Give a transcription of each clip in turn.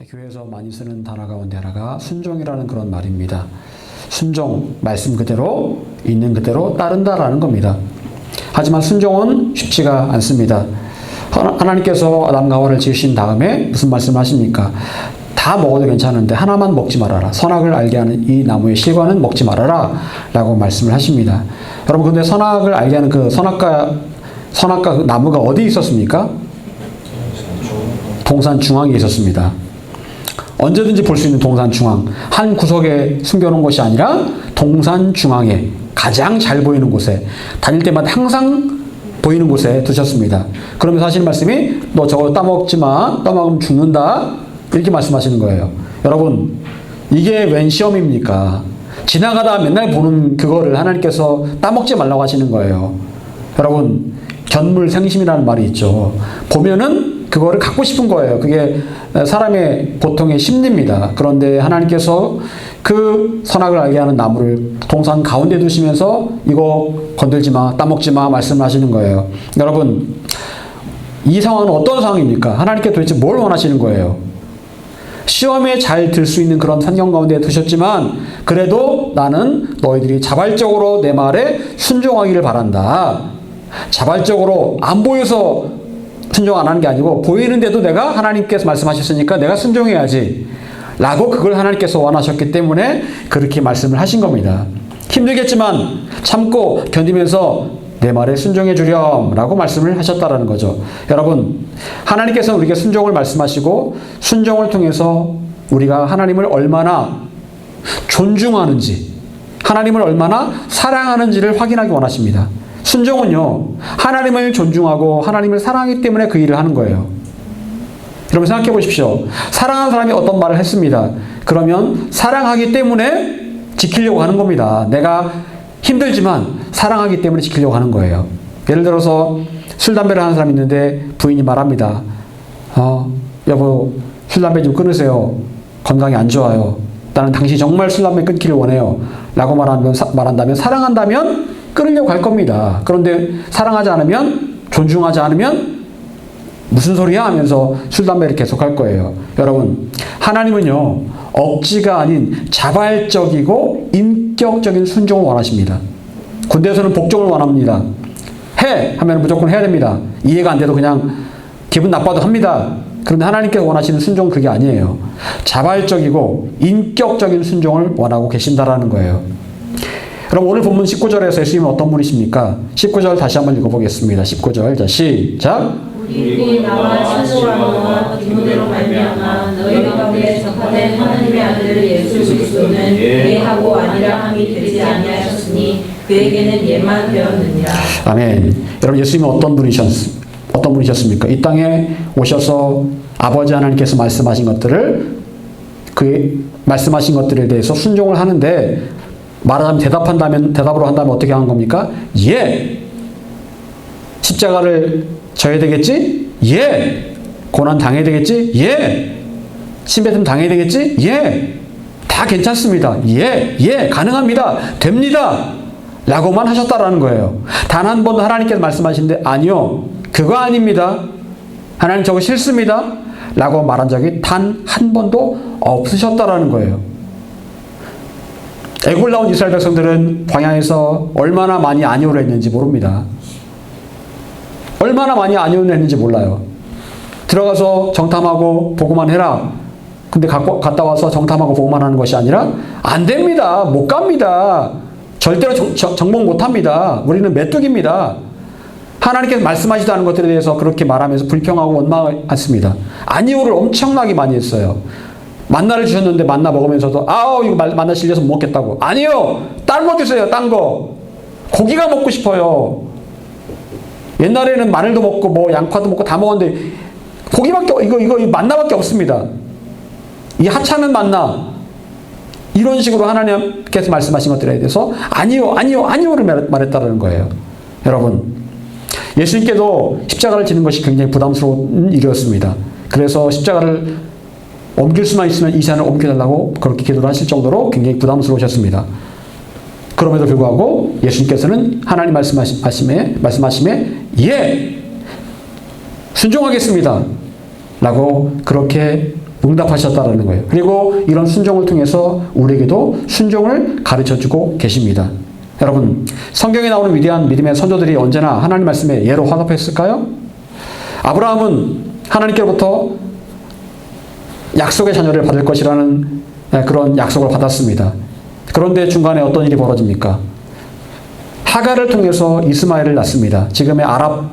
교회에서 많이 쓰는 단어 가운데 하나가 순종이라는 그런 말입니다. 순종, 말씀 그대로, 있는 그대로 따른다라는 겁니다. 하지만 순종은 쉽지가 않습니다. 하나님께서 아담과 하와를 지으신 다음에 무슨 말씀을 하십니까? 다 먹어도 괜찮은데 하나만 먹지 말아라. 선악을 알게 하는 이 나무의 실과는 먹지 말아라 라고 말씀을 하십니다. 여러분, 근데 선악을 알게 하는 그 선악과 그 나무가 어디 있었습니까? 동산 중앙에 있었습니다. 언제든지 볼 수 있는 동산 중앙, 한 구석에 숨겨놓은 곳이 아니라 동산 중앙에 가장 잘 보이는 곳에, 다닐 때마다 항상 보이는 곳에 두셨습니다. 그러면서 하시는 말씀이 너 저거 따먹지 마, 따먹으면 죽는다, 이렇게 말씀하시는 거예요. 여러분, 이게 웬 시험입니까? 지나가다 맨날 보는 그거를 하나님께서 따먹지 말라고 하시는 거예요. 여러분, 견물생심이라는 말이 있죠. 보면은 그거를 갖고 싶은 거예요. 그게 사람의 보통의 심리입니다. 그런데 하나님께서 그 선악을 알게 하는 나무를 동산 가운데 두시면서 이거 건들지 마, 따먹지 마 말씀을 하시는 거예요. 여러분, 이 상황은 어떤 상황입니까? 하나님께 도대체 뭘 원하시는 거예요? 시험에 잘 들 수 있는 그런 환경 가운데 두셨지만 그래도 나는 너희들이 자발적으로 내 말에 순종하기를 바란다. 자발적으로 안 보여서 순종 안 하는 게 아니고 보이는데도 내가 하나님께서 말씀하셨으니까 내가 순종해야지 라고 그걸 하나님께서 원하셨기 때문에 그렇게 말씀을 하신 겁니다. 힘들겠지만 참고 견디면서 내 말에 순종해 주렴 라고 말씀을 하셨다라는 거죠. 여러분, 하나님께서는 우리에게 순종을 말씀하시고 순종을 통해서 우리가 하나님을 얼마나 존중하는지, 하나님을 얼마나 사랑하는지를 확인하기 원하십니다. 순종은요, 하나님을 존중하고 하나님을 사랑하기 때문에 그 일을 하는 거예요. 여러분 생각해 보십시오. 사랑하는 사람이 어떤 말을 했습니다. 그러면 사랑하기 때문에 지키려고 하는 겁니다. 내가 힘들지만 사랑하기 때문에 지키려고 하는 거예요. 예를 들어서 술, 담배를 하는 사람이 있는데 부인이 말합니다. 여보, 술, 담배 좀 끊으세요. 건강에 안 좋아요. 나는 당신이 정말 술, 담배 끊기를 원해요. 라고 말한다면, 사랑한다면 끊으려고 할 겁니다. 그런데 사랑하지 않으면, 존중하지 않으면 무슨 소리야 하면서 술, 담배를 계속 할 거예요. 여러분, 하나님은요, 억지가 아닌 자발적이고 인격적인 순종을 원하십니다. 군대에서는 복종을 원합니다. 해! 하면 무조건 해야 됩니다. 이해가 안 돼도 그냥 기분 나빠도 합니다. 그런데 하나님께서 원하시는 순종은 그게 아니에요. 자발적이고 인격적인 순종을 원하고 계신다라는 거예요. 그럼 오늘 본문 19절에서 예수님은 어떤 분이십니까? 19절 다시 한번 읽어보겠습니다. 19절, 자 시작. 우리 나와 사도와 디모데로 말미암아 너희 가운데 전파된 하나님의 아들 예수 그리스도는 예하고 아니라 함이 되지 아니하셨으니 그에게는 예만 되었느니라. 아멘. 여러분, 예수님은 어떤 분이셨습니까? 이 땅에 오셔서 아버지 하나님께서 말씀하신 것들을, 그 말씀하신 것들에 대해서 순종을 하는데, 말하자면 대답으로 한다면 어떻게 하는 겁니까? 예. 십자가를 져야 되겠지? 예. 고난 당해야 되겠지? 예. 침뱉음 당해야 되겠지? 예. 다 괜찮습니다. 예. 가능합니다. 됩니다. 라고만 하셨다라는 거예요. 단 한 번도 하나님께서 말씀하시는데 아니요, 그거 아닙니다. 하나님 저거 싫습니다. 라고 말한 적이 단 한 번도 없으셨다라는 거예요. 애굽을 나온 이스라엘 백성들은 광야에서 얼마나 많이 아니오를 했는지 모릅니다. 얼마나 많이 아니오를 했는지 몰라요. 들어가서 정탐하고 보고만 해라. 근데 갔다 와서 정탐하고 보고만 하는 것이 아니라 안 됩니다. 못 갑니다. 절대로 정복 못 합니다. 우리는 메뚜기입니다. 하나님께서 말씀하시도 않은 것들에 대해서 그렇게 말하면서 불평하고 원망했습니다. 아니오를 엄청나게 많이 했어요. 만나를 주셨는데 만나 먹으면서도 이거 만나 질려서 못 먹겠다고. 아니요, 딴 거 주세요. 딴 거. 고기가 먹고 싶어요. 옛날에는 마늘도 먹고 뭐 양파도 먹고 다 먹었는데 고기밖에 이거 만나밖에 없습니다. 이 하찮은 만나. 이런 식으로 하나님께서 말씀하신 것들에 대해서 아니요를 말했다는 거예요. 여러분, 예수님께도 십자가를 지는 것이 굉장히 부담스러운 일이었습니다. 그래서 십자가를 옮길 수만 있으면 이 산을 옮겨달라고 그렇게 기도를 하실 정도로 굉장히 부담스러우셨습니다. 그럼에도 불구하고 예수님께서는 하나님 말씀하심에 예! 순종하겠습니다. 라고 그렇게 응답하셨다라는 거예요. 그리고 이런 순종을 통해서 우리에게도 순종을 가르쳐주고 계십니다. 여러분, 성경에 나오는 위대한 믿음의 선조들이 언제나 하나님 말씀에 예로 화답했을까요? 아브라함은 하나님께로부터 약속의 자녀를 받을 것이라는 그런 약속을 받았습니다. 그런데 중간에 어떤 일이 벌어집니까? 하갈을 통해서 이스마엘을 낳습니다. 지금의 아랍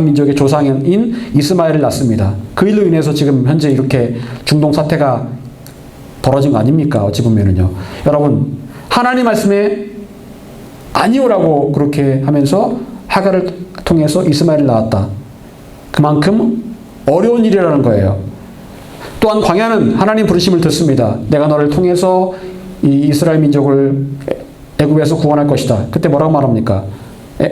민족의 조상인 이스마엘을 낳습니다. 그 일로 인해서 지금 현재 이렇게 중동 사태가 벌어진 거 아닙니까? 어찌 보면은요. 여러분, 하나님 말씀에 아니오라고 그렇게 하면서 하갈을 통해서 이스마엘을 낳았다. 그만큼 어려운 일이라는 거예요. 또한 광야는 하나님 부르심을 듣습니다. 내가 너를 통해서 이 이스라엘 민족을 애굽에서 구원할 것이다. 그때 뭐라고 말합니까?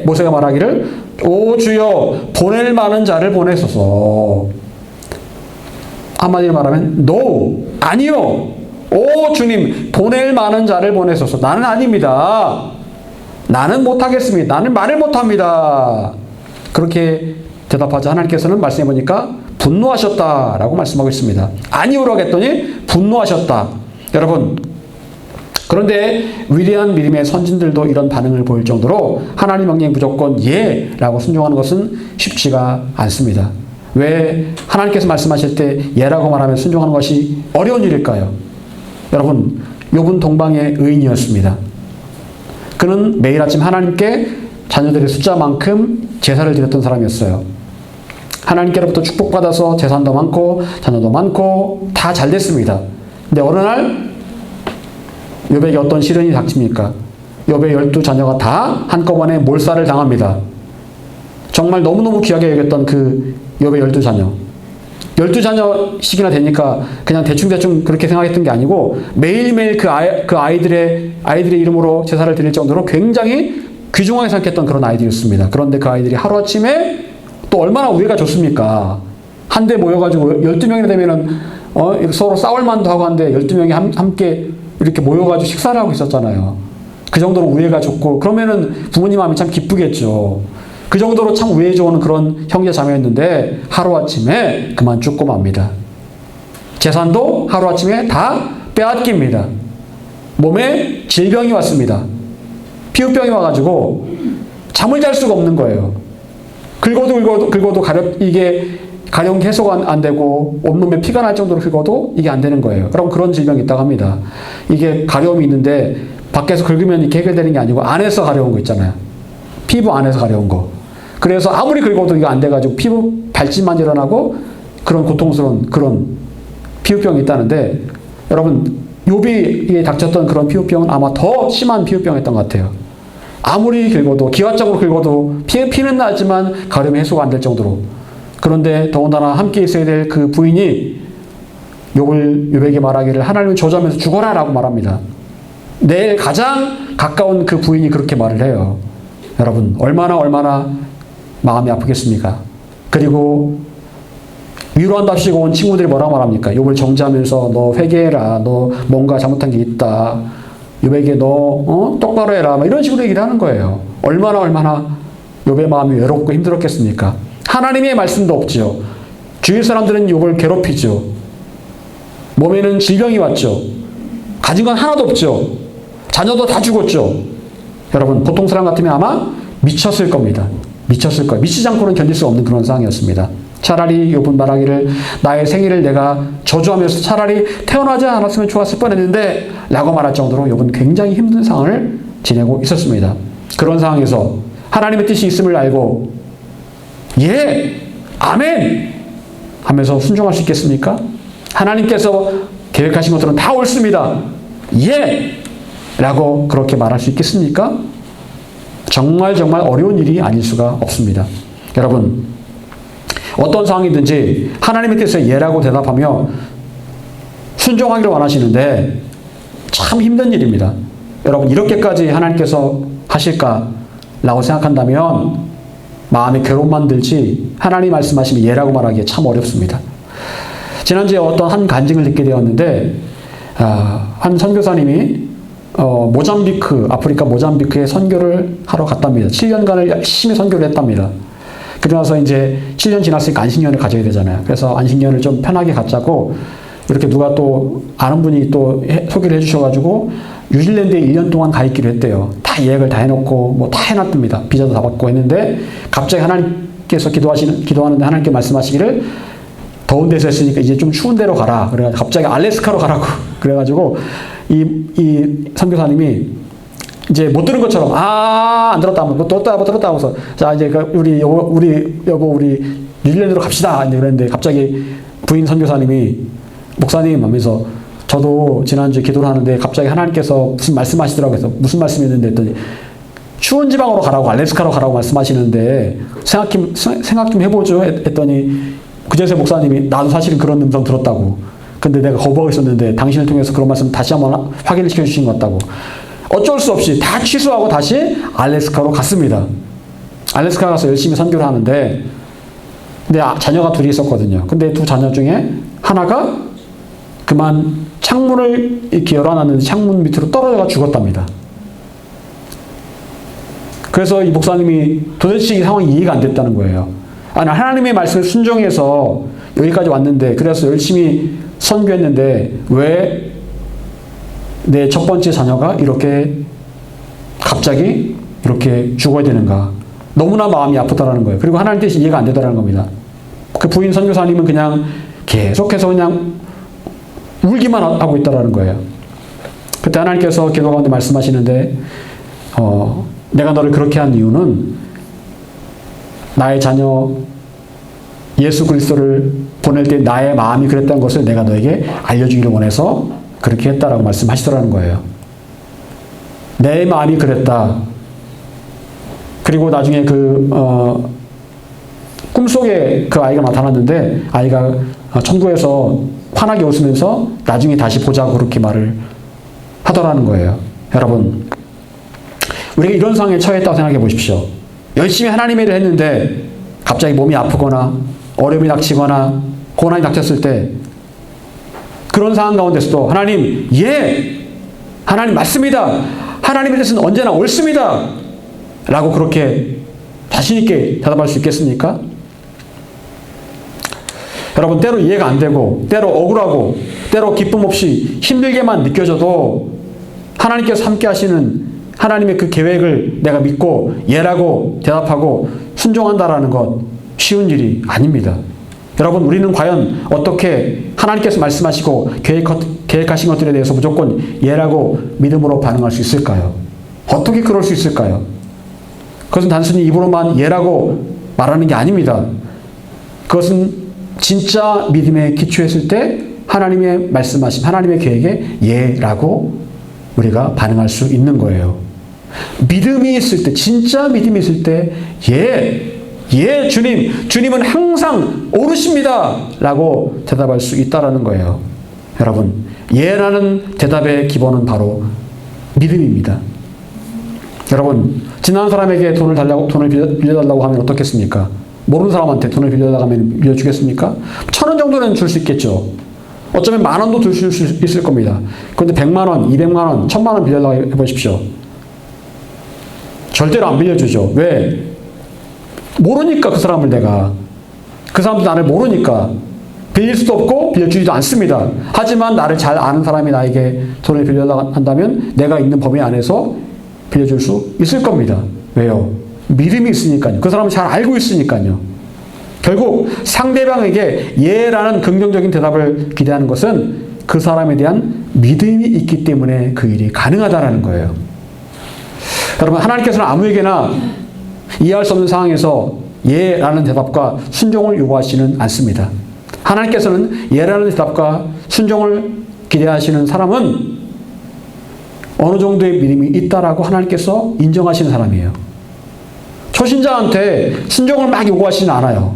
모세가 말하기를 오 주여 보낼 만한 자를 보내소서. 한마디로 말하면 no, 아니요. 오 주님 보낼 만한 자를 보내소서. 나는 아닙니다. 나는 못하겠습니다. 나는 말을 못합니다. 그렇게 대답하자 하나님께서는 말씀해 보니까 분노하셨다라고 말씀하고 있습니다. 아니오라고 했더니 분노하셨다. 여러분, 그런데 위대한 믿음의 선진들도 이런 반응을 보일 정도로 하나님 명령 무조건 예라고 순종하는 것은 쉽지가 않습니다. 왜 하나님께서 말씀하실 때 예라고 말하면 순종하는 것이 어려운 일일까요? 여러분, 욥은 동방의 의인이었습니다. 그는 매일 아침 하나님께 자녀들의 숫자만큼 제사를 드렸던 사람이었어요. 하나님께로부터 축복받아서 재산도 많고 자녀도 많고 다 잘 됐습니다. 근데 어느 날 욥에게 어떤 시련이 닥칩니까? 욥의 12자녀가 다 한꺼번에 몰살을 당합니다. 정말 너무너무 귀하게 여겼던 그 욥의 12자녀. 12자녀씩이나 되니까 그냥 대충대충 그렇게 생각했던 게 아니고 매일매일 그 아이들의 이름으로 제사를 드릴 정도로 굉장히 귀중하게 생각했던 그런 아이들이었습니다. 그런데 그 아이들이 하루아침에 또 얼마나 우애가 좋습니까? 한데 모여가지고 12명이나 되면은 서로 싸울 만도 하고 한데 12명이 함께 이렇게 모여가지고 식사를 하고 있었잖아요. 그 정도로 우애가 좋고 그러면은 부모님 마음이 참 기쁘겠죠. 그 정도로 참 우애 좋은 그런 형제 자매였는데 하루아침에 그만 죽고 맙니다. 재산도 하루아침에 다 빼앗깁니다. 몸에 질병이 왔습니다. 피부병이 와가지고 잠을 잘 수가 없는 거예요. 긁어도 이게 가령 해소가 안 되고 온몸에 피가 날 정도로 긁어도 이게 안 되는 거예요. 그럼 그런 질병이 있다고 합니다. 이게 가려움이 있는데 밖에서 긁으면 이렇게 해결되는 게 아니고 안에서 가려운 거 있잖아요. 피부 안에서 가려운 거. 그래서 아무리 긁어도 이거 안 돼가지고 피부 발진만 일어나고 그런 고통스러운 그런 피부병이 있다는데 여러분 욥이 닥쳤던 그런 피부병은 아마 더 심한 피부병이었던 것 같아요. 아무리 긁어도 기하적으로 긁어도 피는 나지만 가려움이 해소가 안 될 정도로. 그런데 더군다나 함께 있어야 될 그 부인이 욥에게 말하기를 하나님을 저주하면서 죽어라 라고 말합니다. 내일 가장 가까운 그 부인이 그렇게 말을 해요. 여러분 얼마나 마음이 아프겠습니까? 그리고 위로한답시고 온 친구들이 뭐라고 말합니까? 욥을 정죄하면서 너 회개해라. 너 뭔가 잘못한 게 있다. 욥에게 너 똑바로 해라. 이런 식으로 얘기를 하는 거예요. 얼마나 욥의 마음이 외롭고 힘들었겠습니까? 하나님의 말씀도 없지요. 주위 사람들은 욥을 괴롭히죠. 몸에는 질병이 왔죠. 가진 건 하나도 없죠. 자녀도 다 죽었죠. 여러분 보통 사람 같으면 아마 미쳤을 겁니다. 미쳤을 거예요. 미치지 않고는 견딜 수 없는 그런 상황이었습니다. 차라리 욥은 말하기를 나의 생일을 내가 저주하면서 차라리 태어나지 않았으면 좋았을 뻔했는데 라고 말할 정도로 욥은 굉장히 힘든 상황을 지내고 있었습니다. 그런 상황에서 하나님의 뜻이 있음을 알고 예! 아멘! 하면서 순종할 수 있겠습니까? 하나님께서 계획하신 것들은 다 옳습니다. 예! 라고 그렇게 말할 수 있겠습니까? 정말 어려운 일이 아닐 수가 없습니다. 여러분 어떤 상황이든지 하나님의 뜻에 예라고 대답하며 순종하기를 원하시는데 참 힘든 일입니다. 여러분 이렇게까지 하나님께서 하실까라고 생각한다면 마음에 괴로움만 들지 하나님 말씀하시면 예라고 말하기에 참 어렵습니다. 지난주에 어떤 한 간증을 듣게 되었는데 한 선교사님이 아프리카 모잠비크에 선교를 하러 갔답니다. 7년간을 열심히 선교를 했답니다. 그러나서 이제 7년 지났으니까 안식년을 가져야 되잖아요. 그래서 안식년을 좀 편하게 갖자고 이렇게 누가 또 아는 분이 또 소개를 해주셔가지고 뉴질랜드에 1년 동안 가 있기로 했대요. 다 예약을 다 해놓고 뭐 다 해놨답니다. 비자도 다 받고 했는데 갑자기 하나님께서 기도하는데 하나님께 말씀하시기를 더운 데서 했으니까 이제 좀 추운 데로 가라. 그래가지고 갑자기 알래스카로 가라고. 그래가지고 이 선교사님이 이제 못 들은 것처럼 안 들었다 하면 못 들었다 하고서 자 이제 우리 여보 우리 뉴질랜드로 갑시다. 이제 그랬는데 갑자기 부인 선교사님이 목사님 하면서 저도 지난주에 기도를 하는데 갑자기 하나님께서 무슨 말씀하시더라고요. 그래서 무슨 말씀이었는데 했더니 추운 지방으로 가라고 알래스카로 가라고 말씀하시는데 생각 좀 해보죠 했더니 그제서 목사님이 나도 사실은 그런 음성 들었다고. 근데 내가 거부하고 있었는데 당신을 통해서 그런 말씀 다시 한번 확인을 시켜주신 것 같다고. 어쩔 수 없이 다 취소하고 다시 알래스카로 갔습니다. 알래스카 가서 열심히 선교를 하는데 근데 자녀가 둘이 있었거든요. 근데 두 자녀 중에 하나가 그만 창문을 이렇게 열어놨는데 창문 밑으로 떨어져가 죽었답니다. 그래서 이 목사님이 도대체 이 상황이 이해가 안 됐다는 거예요. 아니 하나님의 말씀을 순종해서 여기까지 왔는데 그래서 열심히 선교했는데 왜 내 첫 번째 자녀가 이렇게 갑자기 이렇게 죽어야 되는가. 너무나 마음이 아프다라는 거예요. 그리고 하나님 뜻이 이해가 안 되더라는 겁니다. 그 부인 선교사님은 그냥 계속해서 그냥 울기만 하고 있다라는 거예요. 그때 하나님께서 기도 가운데 말씀하시는데 내가 너를 그렇게 한 이유는 나의 자녀 예수 그리스도를 보낼 때 나의 마음이 그랬다는 것을 내가 너에게 알려주기를 원해서 그렇게 했다라고 말씀하시더라는 거예요. 내 마음이 그랬다. 그리고 나중에 꿈속에 그 아이가 나타났는데 아이가 천국에서 환하게 웃으면서 나중에 다시 보자고 그렇게 말을 하더라는 거예요. 여러분, 우리가 이런 상황에 처했다고 생각해 보십시오. 열심히 하나님의 일을 했는데 갑자기 몸이 아프거나 어려움이 닥치거나 고난이 닥쳤을 때 그런 상황 가운데서도 하나님, 하나님 맞습니다. 하나님의 뜻은 언제나 옳습니다. 라고 그렇게 자신 있게 대답할 수 있겠습니까? 여러분, 때로 이해가 안 되고 때로 억울하고 때로 기쁨 없이 힘들게만 느껴져도 하나님께서 함께 하시는 하나님의 그 계획을 내가 믿고 예라고 대답하고 순종한다라는 것 쉬운 일이 아닙니다. 여러분, 우리는 과연 어떻게 하나님께서 말씀하시고 계획하신 것들에 대해서 무조건 예라고 믿음으로 반응할 수 있을까요? 어떻게 그럴 수 있을까요? 그것은 단순히 입으로만 예라고 말하는 게 아닙니다. 그것은 진짜 믿음에 기초했을 때 하나님의 말씀하신 하나님의 계획에 예라고 우리가 반응할 수 있는 거예요. 믿음이 있을 때, 진짜 믿음이 있을 때 주님은 항상 옳으십니다 라고 대답할 수 있다라는 거예요. 여러분, 예라는 대답의 기본은 바로 믿음입니다. 여러분, 지나간 사람에게 돈을 빌려달라고 하면 어떻겠습니까? 모르는 사람한테 돈을 빌려달라고 하면 빌려주겠습니까? 1,000원 정도는 줄 수 있겠죠. 어쩌면 10,000원도 줄 수 있을 겁니다. 그런데 100만 원, 200만 원, 1,000만 원 빌려달라고 해보십시오. 절대로 안 빌려주죠. 왜? 모르니까 그 사람을 내가. 그 사람도 나를 모르니까. 빌릴 수도 없고 빌려주지도 않습니다. 하지만 나를 잘 아는 사람이 나에게 돈을 빌려달라고 한다면 내가 있는 범위 안에서 빌려줄 수 있을 겁니다. 왜요? 믿음이 있으니까요. 그 사람을 잘 알고 있으니까요. 결국 상대방에게 예라는 긍정적인 대답을 기대하는 것은 그 사람에 대한 믿음이 있기 때문에 그 일이 가능하다는 거예요. 여러분, 하나님께서는 아무에게나 이해할 수 없는 상황에서 예라는 대답과 순종을 요구하시는 않습니다. 하나님께서는 예라는 대답과 순종을 기대하시는 사람은 어느 정도의 믿음이 있다라고 하나님께서 인정하시는 사람이에요. 초신자한테 순종을 막 요구하시진 않아요.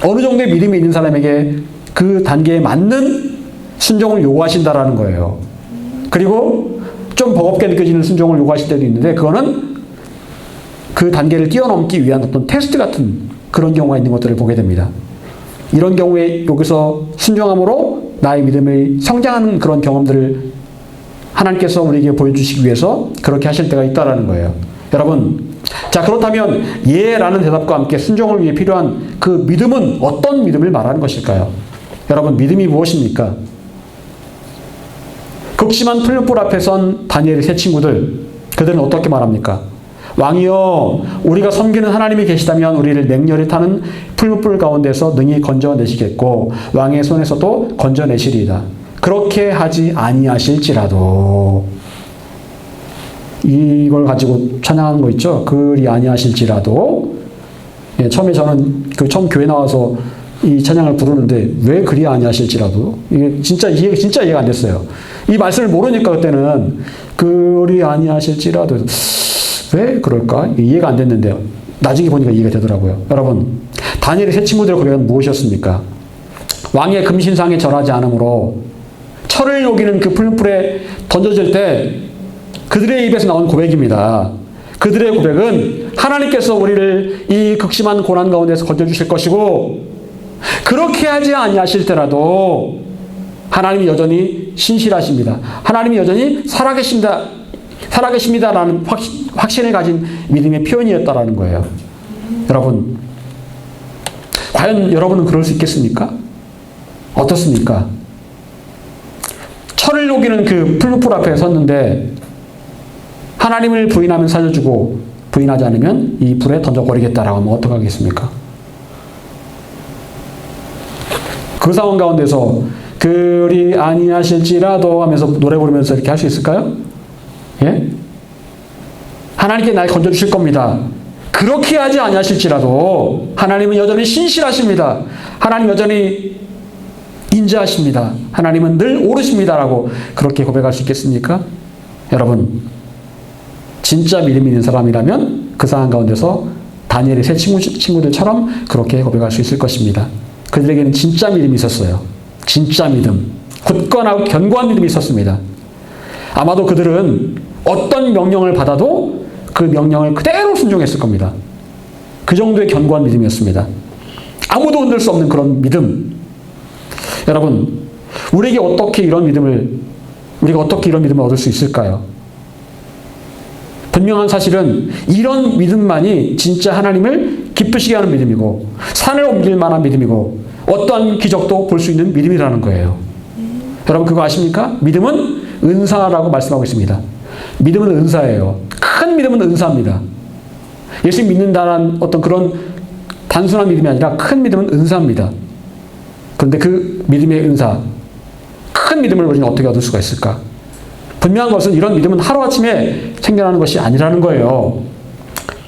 어느 정도의 믿음이 있는 사람에게 그 단계에 맞는 순종을 요구하신다라는 거예요. 그리고 좀 버겁게 느껴지는 순종을 요구하실 때도 있는데 그거는 그 단계를 뛰어넘기 위한 어떤 테스트 같은 그런 경우가 있는 것들을 보게 됩니다. 이런 경우에 여기서 순종함으로 나의 믿음을 성장하는 그런 경험들을 하나님께서 우리에게 보여주시기 위해서 그렇게 하실 때가 있다라는 거예요. 여러분, 자, 그렇다면 예라는 대답과 함께 순종을 위해 필요한 그 믿음은 어떤 믿음을 말하는 것일까요? 여러분, 믿음이 무엇입니까? 극심한 풀무불 앞에 선 다니엘의 세 친구들, 그들은 어떻게 말합니까? 왕이여, 우리가 섬기는 하나님이 계시다면 우리를 맹렬히 타는 풀무불 가운데서 능히 건져내시겠고 왕의 손에서도 건져내시리이다. 그렇게 하지 아니하실지라도, 이걸 가지고 찬양하는 거 있죠? 그리 아니하실지라도. 예, 처음에 저는 처음 교회 나와서 이 찬양을 부르는데 왜 그리 아니하실지라도, 이게 진짜 이해가 안 됐어요. 이 말씀을 모르니까 그때는 그리 아니하실지라도 왜 그럴까? 이해가 안 됐는데요. 나중에 보니까 이해가 되더라고요. 여러분, 다니엘의 세 친구들의 고백은 무엇이었습니까? 왕의 금신상에 절하지 않으므로 철을 녹이는 그 풀무불에 던져질 때 그들의 입에서 나온 고백입니다. 그들의 고백은 하나님께서 우리를 이 극심한 고난 가운데서 건져주실 것이고, 그렇게 하지 아니하실때라도 하나님이 여전히 신실하십니다. 하나님이 여전히 살아계십니다라는 확신을 가진 믿음의 표현이었다라는 거예요. 여러분, 과연 여러분은 그럴 수 있겠습니까? 어떻습니까? 철을 녹이는 그 풀무불 앞에 섰는데 하나님을 부인하면 살려주고 부인하지 않으면 이 불에 던져버리겠다라고 하면 어떡하겠습니까? 그 상황 가운데서 그리 아니하실지라도 하면서 노래 부르면서 이렇게 할 수 있을까요? 예? 하나님께 날 건져주실 겁니다. 그렇게 하지 아니하실지라도 하나님은 여전히 신실하십니다. 하나님 여전히 인자하십니다. 하나님은 늘 옳으십니다라고 그렇게 고백할 수 있겠습니까? 여러분, 진짜 믿음이 있는 사람이라면 그 상황 가운데서 다니엘의 세 친구들처럼 그렇게 고백할 수 있을 것입니다. 그들에게는 진짜 믿음이 있었어요. 진짜 믿음, 굳건하고 견고한 믿음이 있었습니다. 아마도 그들은 어떤 명령을 받아도 그 명령을 그대로 순종했을 겁니다. 그 정도의 견고한 믿음이었습니다. 아무도 흔들 수 없는 그런 믿음. 여러분, 우리가 어떻게 이런 믿음을 얻을 수 있을까요? 분명한 사실은 이런 믿음만이 진짜 하나님을 기쁘시게 하는 믿음이고 산을 옮길 만한 믿음이고 어떠한 기적도 볼 수 있는 믿음이라는 거예요. 여러분, 그거 아십니까? 믿음은 은사라고 말씀하고 있습니다. 믿음은 은사예요. 큰 믿음은 은사입니다. 예수 믿는다는 어떤 그런 단순한 믿음이 아니라 큰 믿음은 은사입니다. 그런데 그 믿음의 은사, 큰 믿음을 우리는 어떻게 얻을 수가 있을까? 분명한 것은 이런 믿음은 하루아침에 생겨나는 것이 아니라는 거예요.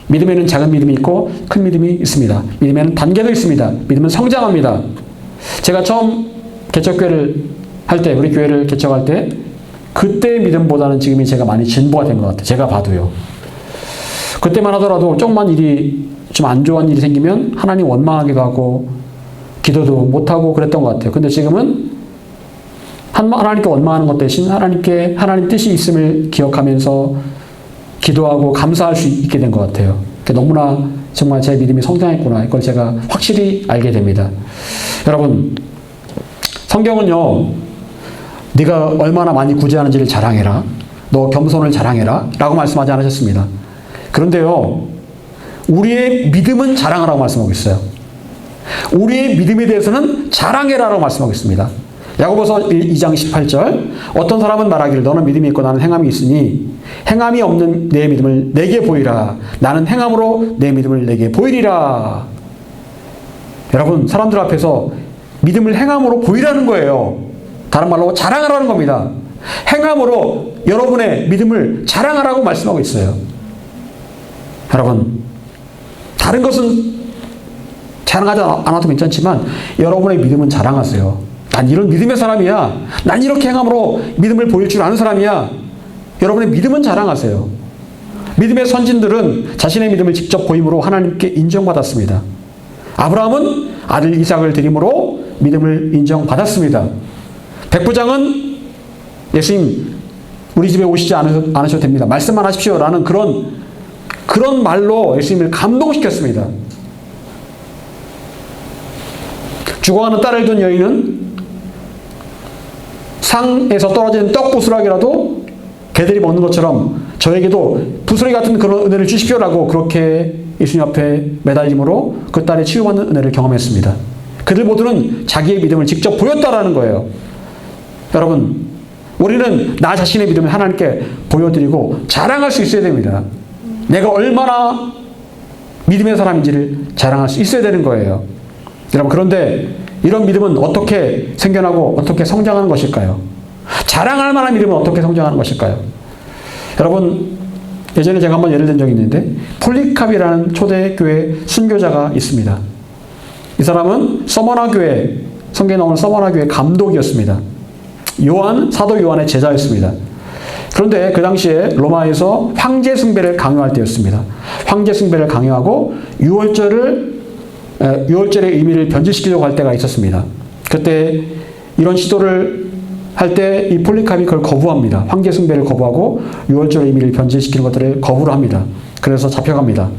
믿음에는 작은 믿음이 있고 큰 믿음이 있습니다. 믿음에는 단계도 있습니다. 믿음은 성장합니다. 제가 처음 개척교회를 할 때, 우리 교회를 개척할 때 그때의 믿음보다는 지금이 제가 많이 진보가 된 것 같아요. 제가 봐도요. 그때만 하더라도 조금만 일이 좀 안 좋은 일이 생기면 하나님 원망하기도 하고 기도도 못하고 그랬던 것 같아요. 근데 지금은 하나님께 원망하는 것 대신 하나님 뜻이 있음을 기억하면서 기도하고 감사할 수 있게 된 것 같아요. 너무나 정말 제 믿음이 성장했구나. 이걸 제가 확실히 알게 됩니다. 여러분, 성경은요, 네가 얼마나 많이 구제하는지를 자랑해라. 너 겸손을 자랑해라. 라고 말씀하지 않으셨습니다. 그런데요, 우리의 믿음은 자랑하라고 말씀하고 있어요. 우리의 믿음에 대해서는 자랑해라 라고 말씀하고 있습니다. 야고보서 2장 18절, 어떤 사람은 말하기를 너는 믿음이 있고 나는 행함이 있으니 행함이 없는 내 믿음을 내게 보이라. 나는 행함으로 내 믿음을 내게 보이리라. 여러분, 사람들 앞에서 믿음을 행함으로 보이라는 거예요. 다른 말로 자랑하라는 겁니다. 행함으로 여러분의 믿음을 자랑하라고 말씀하고 있어요. 여러분, 다른 것은 자랑하지 않아도 괜찮지만 여러분의 믿음은 자랑하세요. 난 이런 믿음의 사람이야. 난 이렇게 행함으로 믿음을 보일 줄 아는 사람이야. 여러분의 믿음은 자랑하세요. 믿음의 선진들은 자신의 믿음을 직접 보임으로 하나님께 인정받았습니다. 아브라함은 아들 이삭을 드림으로 믿음을 인정받았습니다. 백부장은 예수님 우리 집에 오시지 않으셔도 됩니다. 말씀만 하십시오. 라는 그런 말로 예수님을 감동시켰습니다. 죽어가는 딸을 둔 여인은 상에서 떨어진 떡 부스락이라도 개들이 먹는 것처럼 저에게도 부스러기 같은 그런 은혜를 주십시오라고 그렇게 예수님 앞에 매달림으로 그 딸의 치유받는 은혜를 경험했습니다. 그들 모두는 자기의 믿음을 직접 보였다라는 거예요. 여러분, 우리는 나 자신의 믿음을 하나님께 보여드리고 자랑할 수 있어야 됩니다. 내가 얼마나 믿음의 사람인지를 자랑할 수 있어야 되는 거예요. 여러분, 그런데 이런 믿음은 어떻게 생겨나고 어떻게 성장하는 것일까요? 자랑할 만한 믿음은 어떻게 성장하는 것일까요? 여러분, 예전에 제가 한번 예를 든 적이 있는데 폴리캅이라는 초대교회 순교자가 있습니다. 이 사람은 서머나 교회, 성경에 나오는 서머나 교회 감독이었습니다. 사도 요한의 제자였습니다. 그런데 그 당시에 로마에서 황제 숭배를 강요할 때였습니다. 황제 숭배를 강요하고 유월절의 의미를 변질시키려고 할 때가 있었습니다. 그때 이런 시도를 할 때 이 폴리캅이 그걸 거부합니다. 황제 숭배를 거부하고 유월절의 의미를 변질시키는 것들을 거부를 합니다. 그래서 잡혀갑니다.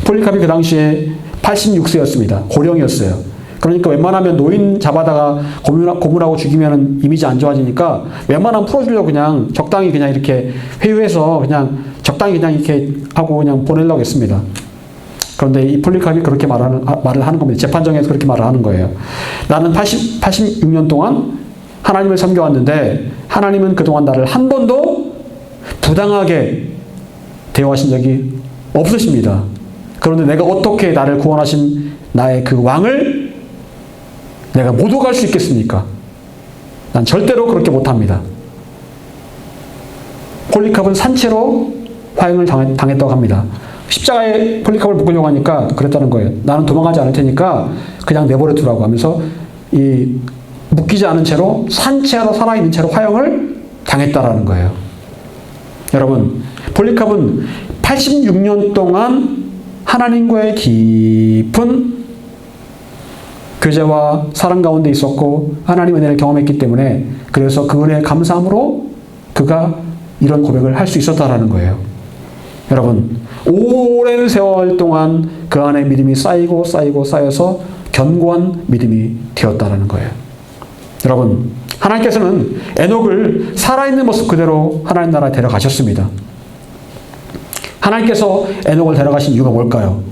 폴리캅이 그 당시에 86세였습니다. 고령이었어요. 그러니까 웬만하면 노인 잡아다가 고문하고 죽이면 이미지 안 좋아지니까 웬만하면 풀어주려고 그냥 적당히 그냥 이렇게 회유해서 그냥 적당히 그냥 이렇게 하고 그냥 보내려고 했습니다. 그런데 이 폴리캅이 그렇게 말을 하는 겁니다. 재판정에서 그렇게 말을 하는 거예요. 나는 86년 동안 하나님을 섬겨왔는데 하나님은 그동안 나를 한 번도 부당하게 대우하신 적이 없으십니다. 그런데 내가 어떻게 나를 구원하신 나의 그 왕을 내가 못 오갈 수 있겠습니까? 난 절대로 그렇게 못합니다. 폴리캅은 산채로 화형을 당했다고 합니다. 십자가에 폴리캅을 묶으려고 하니까 그랬다는 거예요. 나는 도망가지 않을 테니까 그냥 내버려 두라고 하면서 이 묶이지 않은 채로 산채로 살아있는 채로 화형을 당했다라는 거예요. 여러분, 폴리캅은 86년 동안 하나님과의 깊은 교제와 사랑 가운데 있었고 하나님 은혜를 경험했기 때문에 그래서 그 은혜에 감사함으로 그가 이런 고백을 할 수 있었다라는 거예요. 여러분, 오랜 세월 동안 그 안에 믿음이 쌓여서 견고한 믿음이 되었다라는 거예요. 여러분, 하나님께서는 에녹을 살아있는 모습 그대로 하나님 나라에 데려가셨습니다. 하나님께서 에녹을 데려가신 이유가 뭘까요?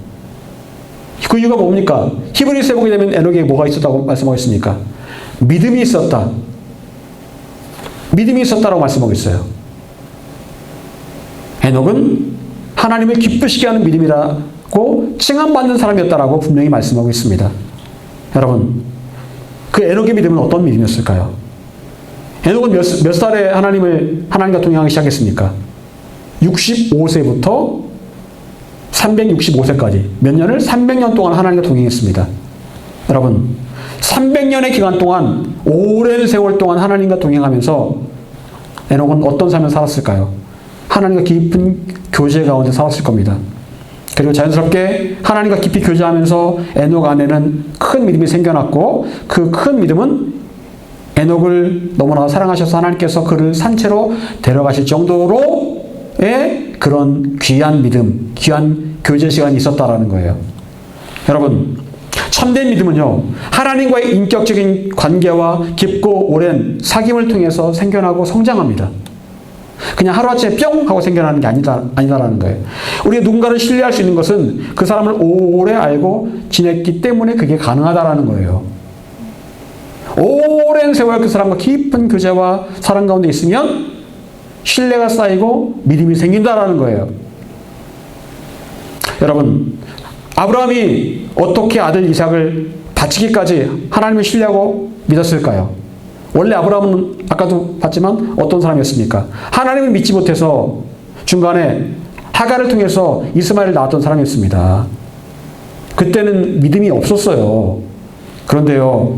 그 이유가 뭡니까? 히브리서에 보게 되면 에녹에게 뭐가 있었다고 말씀하고 있습니까? 믿음이 있었다. 믿음이 있었다라고 말씀하고 있어요. 에녹은 하나님을 기쁘시게 하는 믿음이라고 칭함받는 사람이었다라고 분명히 말씀하고 있습니다. 여러분, 그 에녹의 믿음은 어떤 믿음이었을까요? 에녹은 몇 살에 하나님과 동행하기 시작했습니까? 65세부터 365세까지 몇 년을? 300년 동안 하나님과 동행했습니다. 여러분, 300년의 기간 동안 오랜 세월 동안 하나님과 동행하면서 에녹은 어떤 삶을 살았을까요? 하나님과 깊은 교제 가운데 살았을 겁니다. 그리고 자연스럽게 하나님과 깊이 교제하면서 에녹 안에는 큰 믿음이 생겨났고 그 큰 믿음은 에녹을 너무나 사랑하셔서 하나님께서 그를 산채로 데려가실 정도로의 그런 귀한 믿음, 귀한 교제 시간이 있었다라는 거예요. 여러분, 참된 믿음은요, 하나님과의 인격적인 관계와 깊고 오랜 사귐을 통해서 생겨나고 성장합니다. 그냥 하루아침에 뿅 하고 생겨나는 게 아니다라는 거예요. 우리가 누군가를 신뢰할 수 있는 것은 그 사람을 오래 알고 지냈기 때문에 그게 가능하다라는 거예요. 오랜 세월 그 사람과 깊은 교제와 사랑 가운데 있으면 신뢰가 쌓이고 믿음이 생긴다라는 거예요. 여러분, 아브라함이 어떻게 아들 이삭을 바치기까지 하나님을 신뢰하고 믿었을까요? 원래 아브라함은 아까도 봤지만 어떤 사람이었습니까? 하나님을 믿지 못해서 중간에 하갈을 통해서 이스마엘을 낳았던 사람이었습니다. 그때는 믿음이 없었어요. 그런데요,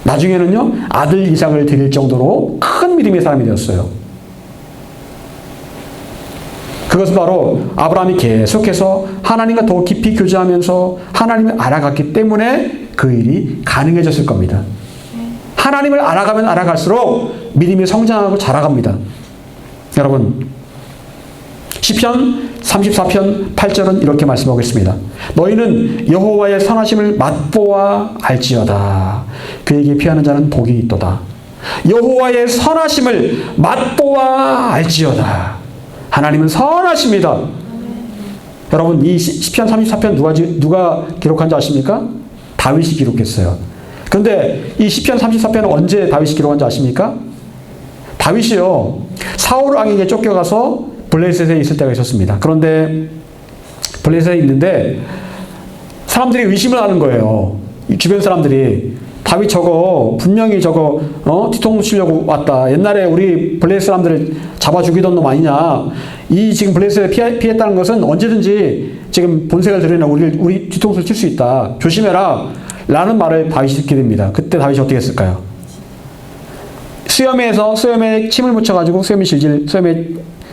나중에는요, 아들 이삭을 드릴 정도로 큰 믿음의 사람이 되었어요. 그것은 바로 아브라함이 계속해서 하나님과 더 깊이 교제하면서 하나님을 알아갔기 때문에 그 일이 가능해졌을 겁니다. 하나님을 알아가면 알아갈수록 믿음이 성장하고 자라갑니다. 여러분, 시편 34편 8절은 이렇게 말씀하고 있습니다. 너희는 여호와의 선하심을 맛보아 알지어다. 그에게 피하는 자는 복이 있도다. 여호와의 선하심을 맛보아 알지어다. 하나님은 선하십니다. 여러분, 이 시편 34편 누가 기록한 줄 아십니까? 다윗이 기록했어요. 그런데 이 시편 34편은 언제 다윗이 기록한 줄 아십니까? 다윗이요, 사울 왕에게 쫓겨가서 블레셋에 있을 때가 있었습니다. 그런데 블레셋에 있는데 사람들이 의심을 하는 거예요. 주변 사람들이 다윗 저거 분명히 저거 뒤통수 치려고 왔다. 옛날에 우리 블레셋 사람들을 잡아 죽이던 놈 아니냐. 이 지금 블레셋에 피했다는 것은 언제든지 지금 본색을 드러내 우리 뒤통수를 칠 수 있다. 조심해라. 라는 말을 다윗이 듣게 됩니다. 그때 다윗이 어떻게 했을까요? 수염에 침을 묻혀가지고 수염에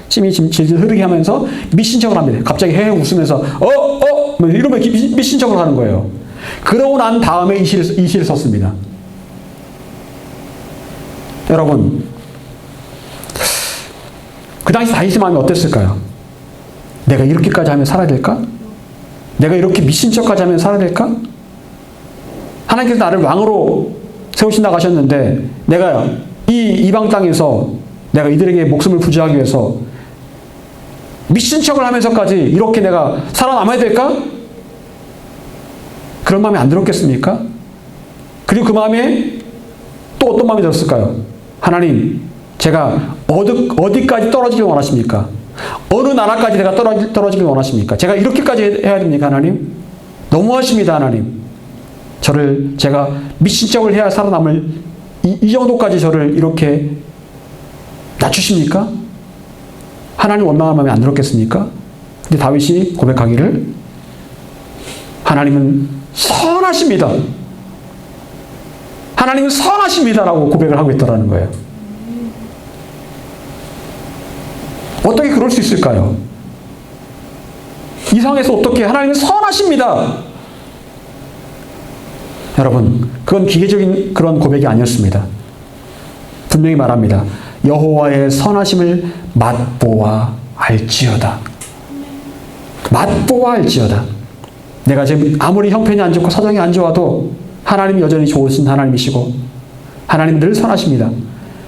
침이 질질 흐르게 하면서 미친 척을 합니다. 갑자기 헤헤 웃으면서 이러면 미친 척을 하는 거예요. 그러고 난 다음에 이 시를 썼습니다. 여러분, 그 당시 다윗의 마음이 어땠을까요? 내가 이렇게까지 하면 살아야 될까? 내가 이렇게 미친 척까지 하면 살아야 될까? 하나님께서 나를 왕으로 세우신다고 하셨는데 내가 이 이방 땅에서 내가 이들에게 목숨을 부지하기 위해서 미친 척을 하면서까지 이렇게 내가 살아남아야 될까? 그런 마음이 안 들었겠습니까? 그리고 그 마음에 또 어떤 마음이 들었을까요? 하나님, 제가 어디까지 떨어지길 원하십니까? 어느 나라까지 내가 떨어지길 원하십니까? 제가 이렇게까지 해야 됩니까, 하나님? 너무하십니다, 하나님. 제가 미친 척을 해야 살아남을 이 정도까지 저를 이렇게 낮추십니까? 하나님 원망할 마음이 안 들었겠습니까? 근데 다윗이 고백하기를 하나님은 선하십니다. 하나님은 선하십니다라고 고백을 하고 있더라는 거예요. 어떻게 그럴 수 있을까요? 이 상황에서 어떻게 하나님은 선하십니다. 여러분, 그건 기계적인 그런 고백이 아니었습니다. 분명히 말합니다. 여호와의 선하심을 맛보아 알지어다. 맛보아 알지어다. 내가 지금 아무리 형편이 안 좋고 사정이 안 좋아도 하나님이 여전히 좋으신 하나님이시고 하나님은 늘 선하십니다.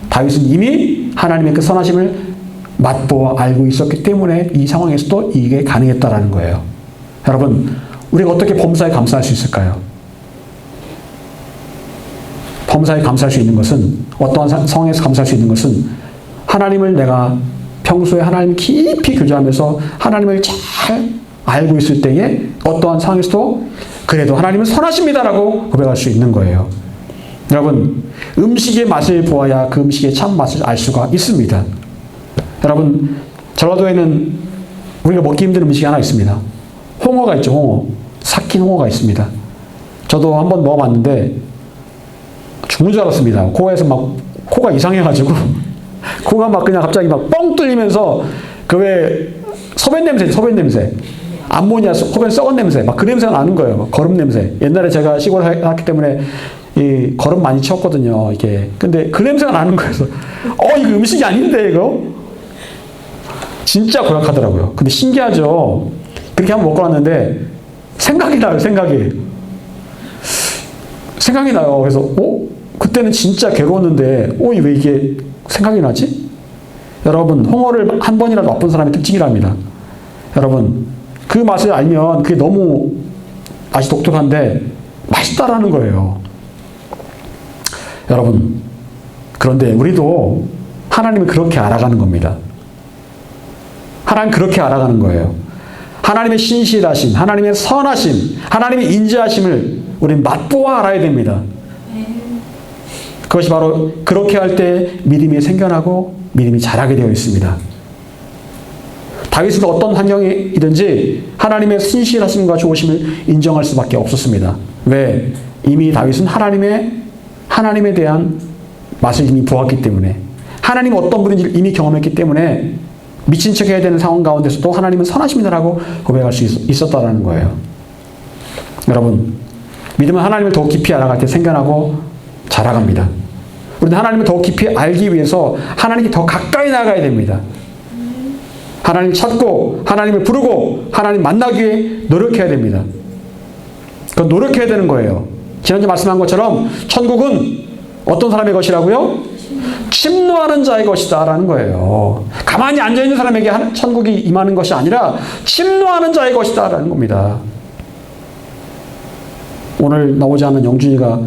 다윗은 이미 하나님의 그 선하심을 맛보아 알고 있었기 때문에 이 상황에서도 이게 가능했다라는 거예요. 여러분, 우리가 어떻게 범사에 감사할 수 있을까요? 범사에 감사할 수 있는 것은, 어떠한 상황에서 감사할 수 있는 것은 하나님을 내가 평소에 하나님을 깊이 교제하면서 하나님을 잘 알고 있을 때에 어떠한 상황에서도 그래도 하나님은 선하십니다라고 고백할 수 있는 거예요. 여러분, 음식의 맛을 보아야 그 음식의 참 맛을 알 수가 있습니다. 여러분, 전라도에는 우리가 먹기 힘든 음식이 하나 있습니다. 홍어가 있죠, 홍어. 삭힌 홍어가 있습니다. 저도 한번 먹어봤는데 죽는 줄 알았습니다. 코가 이상해가지고 코가 막 그냥 갑자기 막 뻥 뚫리면서 그 왜 소변 냄새. 암모니아, 소변 썩은 냄새. 막 그 냄새가 나는 거예요. 거름 냄새. 옛날에 제가 시골 살았기 때문에 이 거름 많이 치웠거든요. 이게. 근데 그 냄새가 나는 거예요. 이거 음식이 아닌데, 이거? 진짜 고약하더라고요. 근데 신기하죠? 그렇게 한번 먹고 왔는데 생각이 나요, 생각이 나요. 그래서, 그때는 진짜 괴로웠는데, 왜 이게 생각이 나지? 여러분, 홍어를 한 번이라도 맛본 사람의 특징이랍니다. 여러분, 그 맛을 알면 그게 너무 맛이 독특한데 맛있다라는 거예요. 여러분, 그런데 우리도 하나님을 그렇게 알아가는 겁니다. 하나님 그렇게 알아가는 거예요. 하나님의 신실하심, 하나님의 선하심, 하나님의 인자하심을 우리는 맛보아 알아야 됩니다. 그것이 바로 그렇게 할 때 믿음이 생겨나고 믿음이 자라게 되어 있습니다. 다윗은 어떤 환경이든지 하나님의 신실하심과 좋으심을 인정할 수밖에 없었습니다. 왜? 이미 다윗은 하나님에 대한 맛을 이미 보았기 때문에, 하나님 어떤 분인지를 이미 경험했기 때문에 미친 척 해야 되는 상황 가운데서도 하나님은 선하십니다라고 고백할 수 있었다라는 거예요. 여러분, 믿음은 하나님을 더 깊이 알아갈 때 생겨나고 자라갑니다. 우리는 하나님을 더 깊이 알기 위해서 하나님께 더 가까이 나가야 됩니다. 하나님을 찾고 하나님을 부르고 하나님 만나기 위해 노력해야 됩니다. 그건 노력해야 되는 거예요. 지난주에 말씀한 것처럼 천국은 어떤 사람의 것이라고요? 침노하는 자의 것이다 라는 거예요. 가만히 앉아있는 사람에게 천국이 임하는 것이 아니라 침노하는 자의 것이다 라는 겁니다. 오늘 나오지 않은 영준이가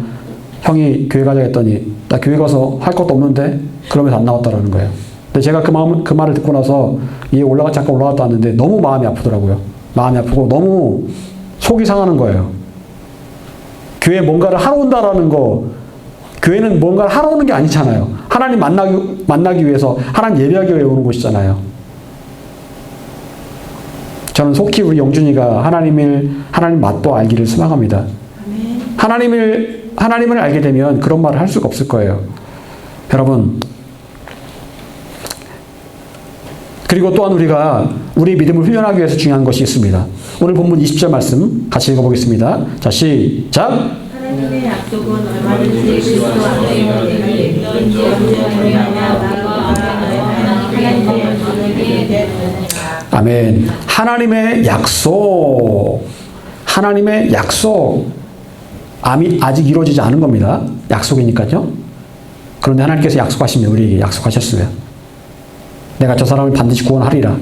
형이 교회 가자 했더니 나 교회 가서 할 것도 없는데 그러면서 안 나왔다라는 거예요. 근데 제가 그 말을 듣고 나서 잠깐 올라갔다 왔는데 너무 마음이 아프더라고요. 마음이 아프고 너무 속이 상하는 거예요. 교회에 뭔가를 하러 온다라는 거, 교회는 뭔가를 하러 오는 게 아니잖아요. 하나님 만나기 위해서 하나님 예배하기 위해 오는 곳이잖아요. 저는 속히 우리 영준이가 하나님 맛도 알기를 소망합니다. 하나님을 알게 되면 그런 말을 할 수가 없을 거예요. 여러분, 그리고 또한 우리가 우리의 믿음을 훈련하기 위해서 중요한 것이 있습니다. 오늘 본문 20절 말씀 같이 읽어보겠습니다. 자, 시작! 하나님의 약속은 얼마든지 그리스도 안에 이루어지니 언제 말미암아 나와 하나님의 약속이 되느니라. 아멘. 하나님의 약속. 하나님의 약속. 아직 이루어지지 않은 겁니다. 약속이니까요. 그런데 하나님께서 약속하시면 우리에게 약속하셨어요. 내가 저 사람을 반드시 구원하리라.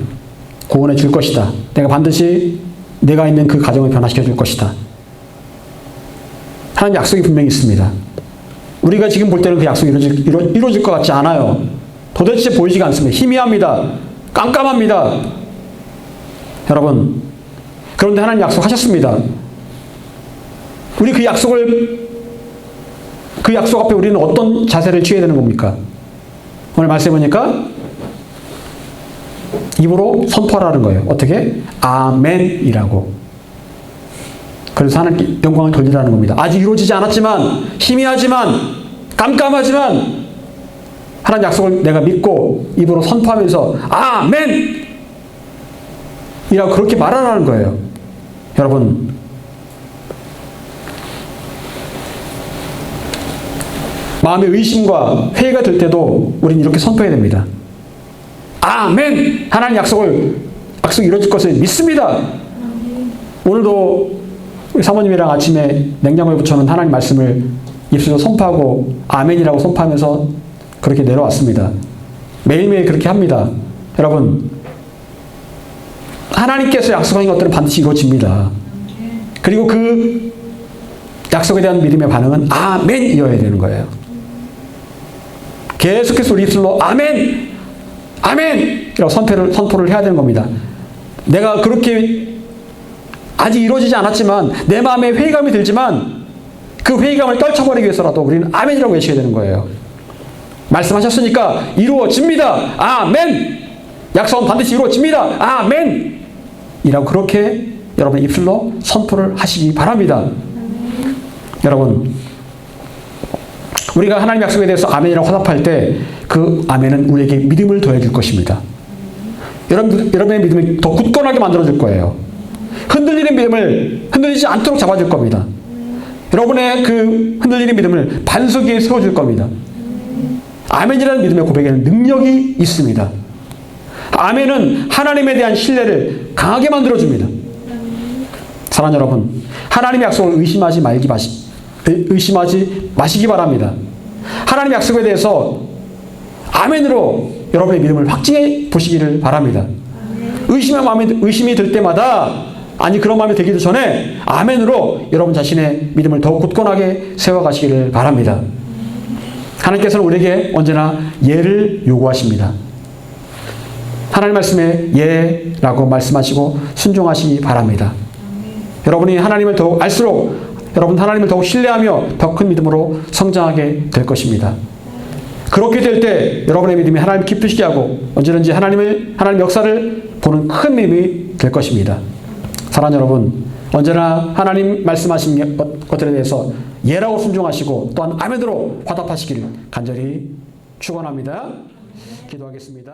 구원해 줄 것이다. 내가 반드시 내가 있는 그 가정을 변화시켜 줄 것이다. 하나님 약속이 분명히 있습니다. 우리가 지금 볼 때는 그 약속이 이루어질 것 같지 않아요. 도대체 보이지가 않습니다. 희미합니다. 깜깜합니다. 여러분, 그런데 하나님 약속하셨습니다. 우리 그 약속 앞에 우리는 어떤 자세를 취해야 되는 겁니까? 오늘 말씀해 보니까 입으로 선포하라는 거예요. 어떻게? 아멘이라고. 그래서 하나님께 영광을 돌리라는 겁니다. 아직 이루어지지 않았지만, 희미하지만, 깜깜하지만 하나님 약속을 내가 믿고 입으로 선포하면서 아멘! 이라고 그렇게 말하라는 거예요. 여러분, 마음의 의심과 회의가 들 때도 우리는 이렇게 선포해야 됩니다. 아멘! 하나님 약속이 이루어질 것을 믿습니다. 오늘도 우리 사모님이랑 아침에 냉장고에 붙여놓은 하나님 말씀을 입술로 선포하고 아멘이라고 선포하면서 그렇게 내려왔습니다. 매일매일 그렇게 합니다. 여러분, 하나님께서 약속하신 것들은 반드시 이루어집니다. 그리고 그 약속에 대한 믿음의 반응은 아멘이어야 되는 거예요. 계속해서 우리 입술로 아멘! 아멘! 이라고 선포를 해야 되는 겁니다. 내가 그렇게 아직 이루어지지 않았지만 내 마음에 회의감이 들지만 그 회의감을 떨쳐버리기 위해서라도 우리는 아멘이라고 외쳐야 되는 거예요. 말씀하셨으니까 이루어집니다. 아멘! 약속은 반드시 이루어집니다. 아멘! 이라고 그렇게 여러분 입술로 선포를 하시기 바랍니다. 여러분, 우리가 하나님 약속에 대해서 아멘이라고 화답할 때 그 아멘은 우리에게 믿음을 더해줄 것입니다. 여러분의 믿음을 더 굳건하게 만들어줄 거예요. 흔들리는 믿음을 흔들리지 않도록 잡아줄 겁니다. 여러분의 그 흔들리는 믿음을 반석 위에 세워줄 겁니다. 아멘이라는 믿음의 고백에는 능력이 있습니다. 아멘은 하나님에 대한 신뢰를 강하게 만들어줍니다. 사랑하는 여러분, 하나님의 약속을 의심하지 마시기 바랍니다. 하나님의 약속에 대해서 아멘으로 여러분의 믿음을 확증해 보시기를 바랍니다. 의심이 들 때마다, 아니 그런 마음이 들기도 전에 아멘으로 여러분 자신의 믿음을 더욱 굳건하게 세워가시기를 바랍니다. 하나님께서는 우리에게 언제나 예를 요구하십니다. 하나님 말씀에 예라고 말씀하시고 순종하시기 바랍니다. 여러분이 하나님을 더욱 알수록 여러분 하나님을 더욱 신뢰하며 더 큰 믿음으로 성장하게 될 것입니다. 그렇게 될 때 여러분의 믿음이 하나님을 기쁘시게 하고 언제든지 하나님 역사를 보는 큰 믿음이 될 것입니다. 사랑하는 여러분, 언제나 하나님 말씀하신 것들에 대해서 예라고 순종하시고 또한 아멘으로 화답하시기를 간절히 축원합니다. 기도하겠습니다.